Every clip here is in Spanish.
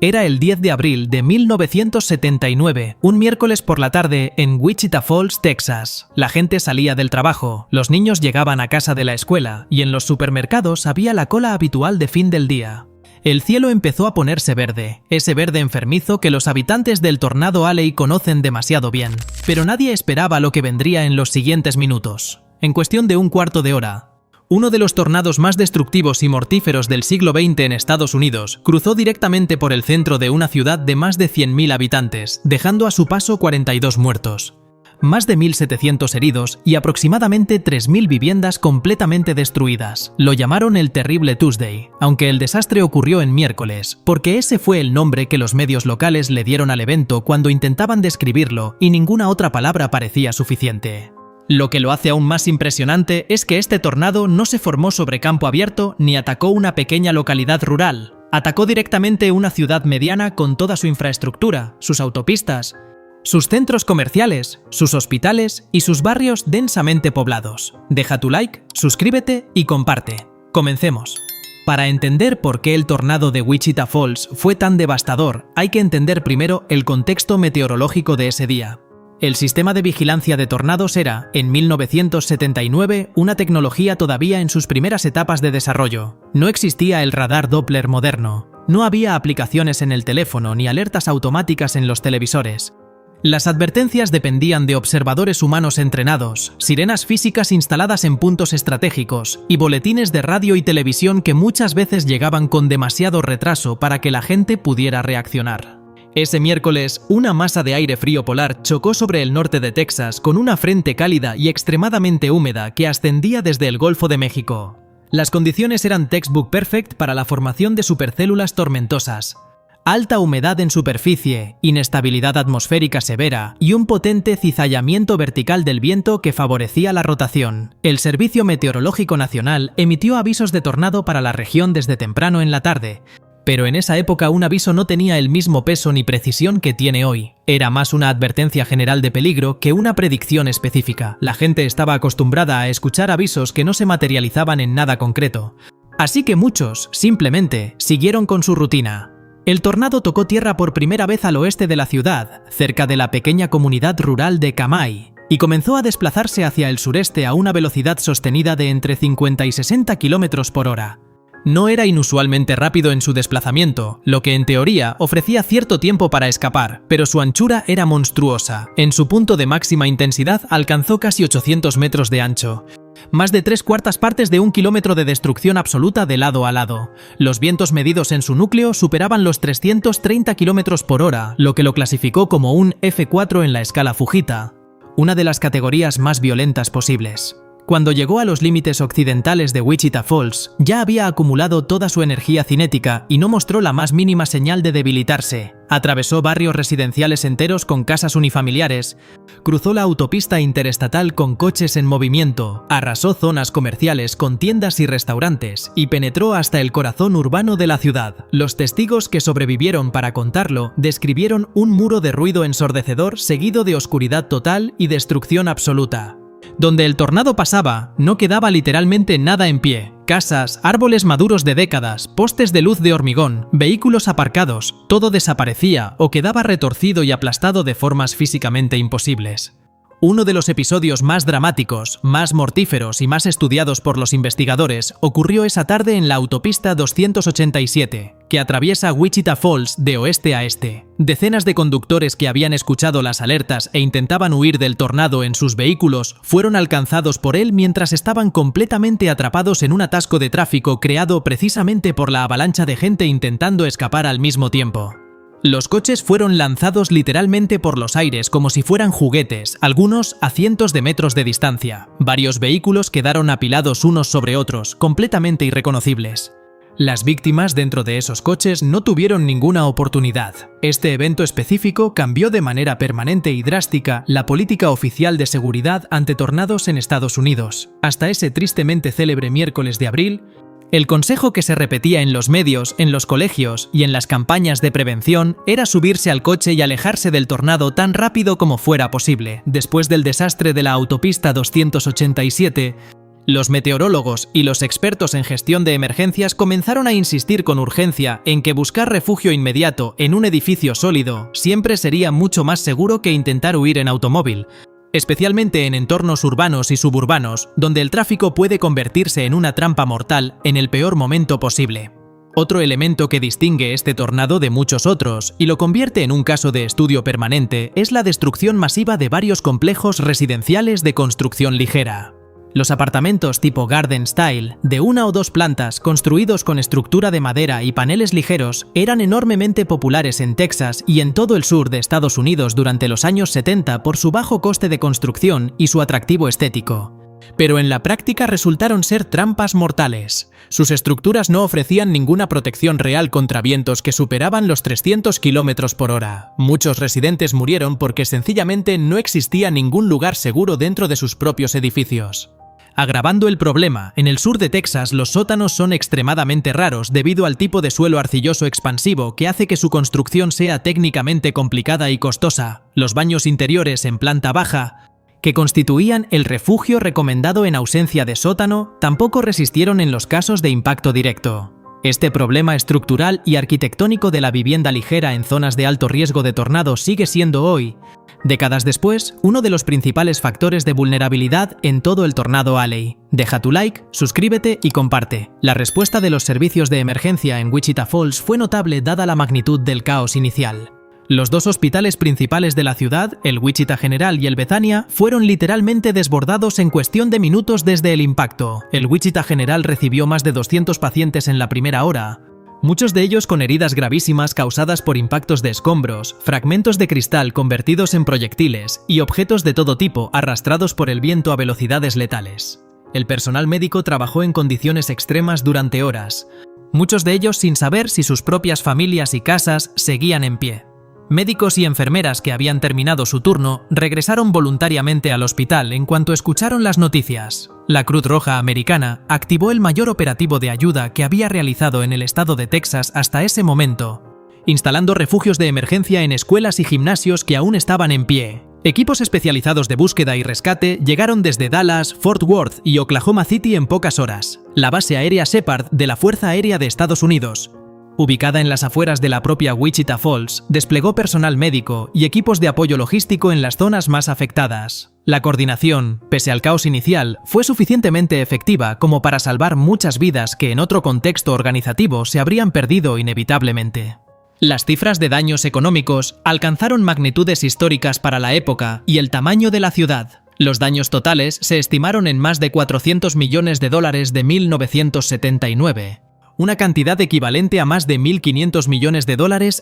Era el 10 de abril de 1979, un miércoles por la tarde en Wichita Falls, Texas. La gente salía del trabajo, los niños llegaban a casa de la escuela y en los supermercados había la cola habitual de fin del día. El cielo empezó a ponerse verde, ese verde enfermizo que los habitantes del Tornado Alley conocen demasiado bien. Pero nadie esperaba lo que vendría en los siguientes minutos. En cuestión de un cuarto de hora, uno de los tornados más destructivos y mortíferos del siglo XX en Estados Unidos cruzó directamente por el centro de una ciudad de más de 100.000 habitantes, dejando a su paso 42 muertos, más de 1.700 heridos y aproximadamente 3.000 viviendas completamente destruidas. Lo llamaron el Terrible Tuesday, aunque el desastre ocurrió en miércoles, porque ese fue el nombre que los medios locales le dieron al evento cuando intentaban describirlo y ninguna otra palabra parecía suficiente. Lo que lo hace aún más impresionante es que este tornado no se formó sobre campo abierto ni atacó una pequeña localidad rural. Atacó directamente una ciudad mediana con toda su infraestructura, sus autopistas, sus centros comerciales, sus hospitales y sus barrios densamente poblados. Deja tu like, suscríbete y comparte. Comencemos. Para entender por qué el tornado de Wichita Falls fue tan devastador, hay que entender primero el contexto meteorológico de ese día. El sistema de vigilancia de tornados era, en 1979, una tecnología todavía en sus primeras etapas de desarrollo. No existía el radar Doppler moderno, no había aplicaciones en el teléfono ni alertas automáticas en los televisores. Las advertencias dependían de observadores humanos entrenados, sirenas físicas instaladas en puntos estratégicos y boletines de radio y televisión que muchas veces llegaban con demasiado retraso para que la gente pudiera reaccionar. Ese miércoles, una masa de aire frío polar chocó sobre el norte de Texas con una frente cálida y extremadamente húmeda que ascendía desde el Golfo de México. Las condiciones eran textbook perfect para la formación de supercélulas tormentosas. Alta humedad en superficie, inestabilidad atmosférica severa y un potente cizallamiento vertical del viento que favorecía la rotación. El Servicio Meteorológico Nacional emitió avisos de tornado para la región desde temprano en la tarde. Pero en esa época un aviso no tenía el mismo peso ni precisión que tiene hoy. Era más una advertencia general de peligro que una predicción específica. La gente estaba acostumbrada a escuchar avisos que no se materializaban en nada concreto. Así que muchos, simplemente, siguieron con su rutina. El tornado tocó tierra por primera vez al oeste de la ciudad, cerca de la pequeña comunidad rural de Kamai, y comenzó a desplazarse hacia el sureste a una velocidad sostenida de entre 50 y 60 km por hora. No era inusualmente rápido en su desplazamiento, lo que en teoría ofrecía cierto tiempo para escapar, pero su anchura era monstruosa. En su punto de máxima intensidad alcanzó casi 800 metros de ancho. Más de 3/4 partes de un kilómetro de destrucción absoluta de lado a lado. Los vientos medidos en su núcleo superaban los 330 km por hora, lo que lo clasificó como un F4 en la escala Fujita, una de las categorías más violentas posibles. Cuando llegó a los límites occidentales de Wichita Falls, ya había acumulado toda su energía cinética y no mostró la más mínima señal de debilitarse. Atravesó barrios residenciales enteros con casas unifamiliares, cruzó la autopista interestatal con coches en movimiento, arrasó zonas comerciales con tiendas y restaurantes y penetró hasta el corazón urbano de la ciudad. Los testigos que sobrevivieron para contarlo describieron un muro de ruido ensordecedor seguido de oscuridad total y destrucción absoluta. Donde el tornado pasaba, no quedaba literalmente nada en pie. Casas, árboles maduros de décadas, postes de luz de hormigón, vehículos aparcados, todo desaparecía o quedaba retorcido y aplastado de formas físicamente imposibles. Uno de los episodios más dramáticos, más mortíferos y más estudiados por los investigadores ocurrió esa tarde en la autopista 287, que atraviesa Wichita Falls de oeste a este. Decenas de conductores que habían escuchado las alertas e intentaban huir del tornado en sus vehículos fueron alcanzados por él mientras estaban completamente atrapados en un atasco de tráfico creado precisamente por la avalancha de gente intentando escapar al mismo tiempo. Los coches fueron lanzados literalmente por los aires como si fueran juguetes, algunos a cientos de metros de distancia. Varios vehículos quedaron apilados unos sobre otros, completamente irreconocibles. Las víctimas dentro de esos coches no tuvieron ninguna oportunidad. Este evento específico cambió de manera permanente y drástica la política oficial de seguridad ante tornados en Estados Unidos. Hasta ese tristemente célebre miércoles de abril, el consejo que se repetía en los medios, en los colegios y en las campañas de prevención era subirse al coche y alejarse del tornado tan rápido como fuera posible. Después del desastre de la autopista 287, Los meteorólogos y los expertos en gestión de emergencias comenzaron a insistir con urgencia en que buscar refugio inmediato en un edificio sólido siempre sería mucho más seguro que intentar huir en automóvil, especialmente en entornos urbanos y suburbanos, donde el tráfico puede convertirse en una trampa mortal en el peor momento posible. Otro elemento que distingue este tornado de muchos otros y lo convierte en un caso de estudio permanente es la destrucción masiva de varios complejos residenciales de construcción ligera. Los apartamentos tipo Garden Style, de 1 o 2 plantas construidos con estructura de madera y paneles ligeros, eran enormemente populares en Texas y en todo el sur de Estados Unidos durante los años 70 por su bajo coste de construcción y su atractivo estético. Pero en la práctica resultaron ser trampas mortales. Sus estructuras no ofrecían ninguna protección real contra vientos que superaban los 300 km por hora. Muchos residentes murieron porque sencillamente no existía ningún lugar seguro dentro de sus propios edificios. Agravando el problema, en el sur de Texas los sótanos son extremadamente raros debido al tipo de suelo arcilloso expansivo que hace que su construcción sea técnicamente complicada y costosa. Los baños interiores en planta baja, que constituían el refugio recomendado en ausencia de sótano, tampoco resistieron en los casos de impacto directo. Este problema estructural y arquitectónico de la vivienda ligera en zonas de alto riesgo de tornado sigue siendo hoy, décadas después, uno de los principales factores de vulnerabilidad en todo el Tornado Alley. Deja tu like, suscríbete y comparte. La respuesta de los servicios de emergencia en Wichita Falls fue notable dada la magnitud del caos inicial. Los 2 hospitales principales de la ciudad, el Wichita General y el Bethania, fueron literalmente desbordados en cuestión de minutos desde el impacto. El Wichita General recibió más de 200 pacientes en la primera hora, muchos de ellos con heridas gravísimas causadas por impactos de escombros, fragmentos de cristal convertidos en proyectiles y objetos de todo tipo arrastrados por el viento a velocidades letales. El personal médico trabajó en condiciones extremas durante horas, muchos de ellos sin saber si sus propias familias y casas seguían en pie. Médicos y enfermeras que habían terminado su turno regresaron voluntariamente al hospital en cuanto escucharon las noticias. La Cruz Roja Americana activó el mayor operativo de ayuda que había realizado en el estado de Texas hasta ese momento, instalando refugios de emergencia en escuelas y gimnasios que aún estaban en pie. Equipos especializados de búsqueda y rescate llegaron desde Dallas, Fort Worth y Oklahoma City en pocas horas. La base aérea Shepard de la Fuerza Aérea de Estados Unidos, ubicada en las afueras de la propia Wichita Falls, desplegó personal médico y equipos de apoyo logístico en las zonas más afectadas. La coordinación, pese al caos inicial, fue suficientemente efectiva como para salvar muchas vidas que en otro contexto organizativo se habrían perdido inevitablemente. Las cifras de daños económicos alcanzaron magnitudes históricas para la época y el tamaño de la ciudad. Los daños totales se estimaron en más de $400 millones de 1979. Una cantidad equivalente a más de $1.500 millones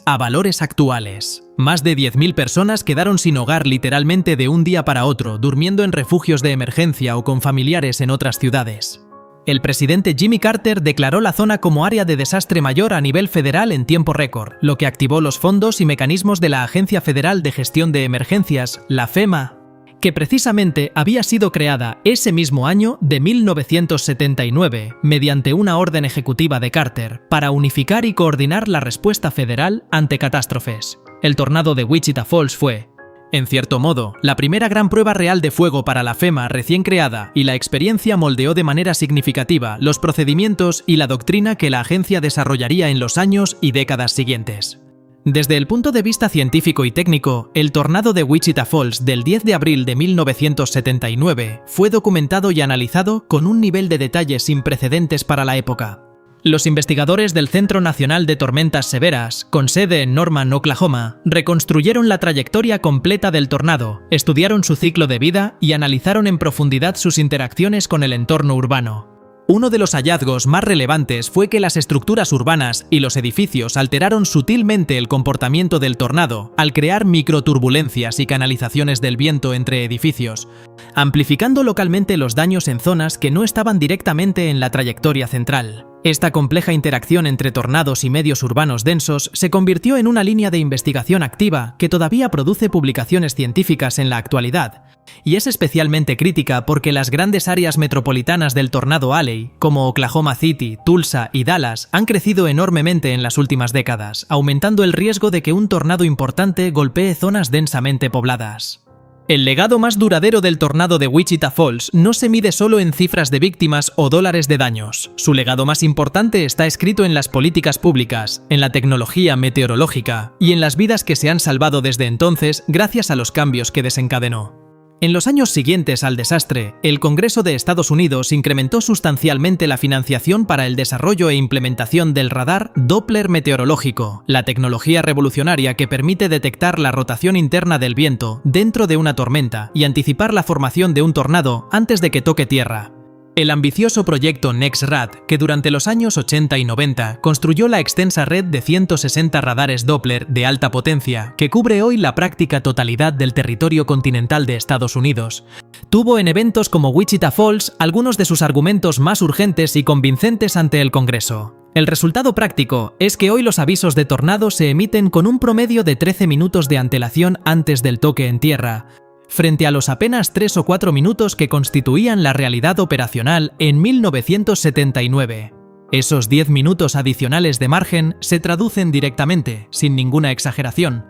a valores actuales. Más de 10.000 personas quedaron sin hogar literalmente de un día para otro, durmiendo en refugios de emergencia o con familiares en otras ciudades. El presidente Jimmy Carter declaró la zona como área de desastre mayor a nivel federal en tiempo récord, lo que activó los fondos y mecanismos de la Agencia Federal de Gestión de Emergencias, la FEMA, que precisamente había sido creada ese mismo año de 1979 mediante una orden ejecutiva de Carter para unificar y coordinar la respuesta federal ante catástrofes. El tornado de Wichita Falls fue, en cierto modo, la primera gran prueba real de fuego para la FEMA recién creada, y la experiencia moldeó de manera significativa los procedimientos y la doctrina que la agencia desarrollaría en los años y décadas siguientes. Desde el punto de vista científico y técnico, el tornado de Wichita Falls del 10 de abril de 1979 fue documentado y analizado con un nivel de detalle sin precedentes para la época. Los investigadores del Centro Nacional de Tormentas Severas, con sede en Norman, Oklahoma, reconstruyeron la trayectoria completa del tornado, estudiaron su ciclo de vida y analizaron en profundidad sus interacciones con el entorno urbano. Uno de los hallazgos más relevantes fue que las estructuras urbanas y los edificios alteraron sutilmente el comportamiento del tornado al crear microturbulencias y canalizaciones del viento entre edificios, amplificando localmente los daños en zonas que no estaban directamente en la trayectoria central. Esta compleja interacción entre tornados y medios urbanos densos se convirtió en una línea de investigación activa que todavía produce publicaciones científicas en la actualidad, y es especialmente crítica porque las grandes áreas metropolitanas del Tornado Alley, como Oklahoma City, Tulsa y Dallas, han crecido enormemente en las últimas décadas, aumentando el riesgo de que un tornado importante golpee zonas densamente pobladas. El legado más duradero del tornado de Wichita Falls no se mide solo en cifras de víctimas o dólares de daños. Su legado más importante está escrito en las políticas públicas, en la tecnología meteorológica y en las vidas que se han salvado desde entonces gracias a los cambios que desencadenó. En los años siguientes al desastre, el Congreso de Estados Unidos incrementó sustancialmente la financiación para el desarrollo e implementación del radar Doppler meteorológico, la tecnología revolucionaria que permite detectar la rotación interna del viento dentro de una tormenta y anticipar la formación de un tornado antes de que toque tierra. El ambicioso proyecto NEXRAD, que durante los años 80 y 90 construyó la extensa red de 160 radares Doppler de alta potencia que cubre hoy la práctica totalidad del territorio continental de Estados Unidos, tuvo en eventos como Wichita Falls algunos de sus argumentos más urgentes y convincentes ante el Congreso. El resultado práctico es que hoy los avisos de tornado se emiten con un promedio de 13 minutos de antelación antes del toque en tierra, frente a los apenas 3 o 4 minutos que constituían la realidad operacional en 1979. Esos 10 minutos adicionales de margen se traducen directamente, sin ninguna exageración,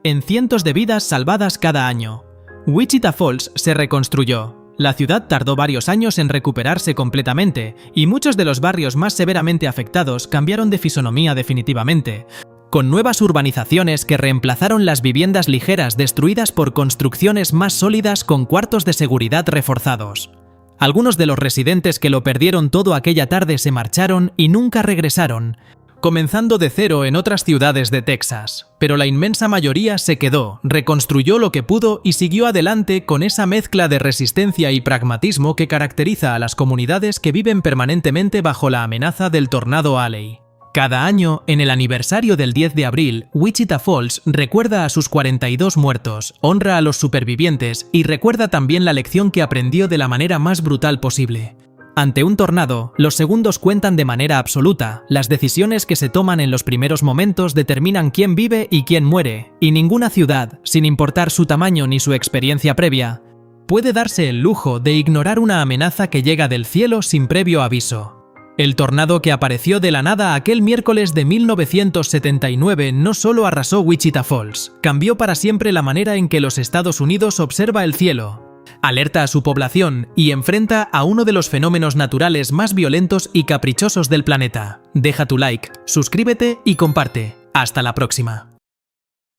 en cientos de vidas salvadas cada año. Wichita Falls se reconstruyó. La ciudad tardó varios años en recuperarse completamente, y muchos de los barrios más severamente afectados cambiaron de fisonomía definitivamente, con nuevas urbanizaciones que reemplazaron las viviendas ligeras destruidas por construcciones más sólidas con cuartos de seguridad reforzados. Algunos de los residentes que lo perdieron todo aquella tarde se marcharon y nunca regresaron, comenzando de cero en otras ciudades de Texas, pero la inmensa mayoría se quedó, reconstruyó lo que pudo y siguió adelante con esa mezcla de resistencia y pragmatismo que caracteriza a las comunidades que viven permanentemente bajo la amenaza del tornado Alley. Cada año, en el aniversario del 10 de abril, Wichita Falls recuerda a sus 42 muertos, honra a los supervivientes y recuerda también la lección que aprendió de la manera más brutal posible. Ante un tornado, los segundos cuentan de manera absoluta, las decisiones que se toman en los primeros momentos determinan quién vive y quién muere, y ninguna ciudad, sin importar su tamaño ni su experiencia previa, puede darse el lujo de ignorar una amenaza que llega del cielo sin previo aviso. El tornado que apareció de la nada aquel miércoles de 1979 no solo arrasó Wichita Falls, cambió para siempre la manera en que los Estados Unidos observa el cielo, alerta a su población y enfrenta a uno de los fenómenos naturales más violentos y caprichosos del planeta. Deja tu like, suscríbete y comparte. Hasta la próxima.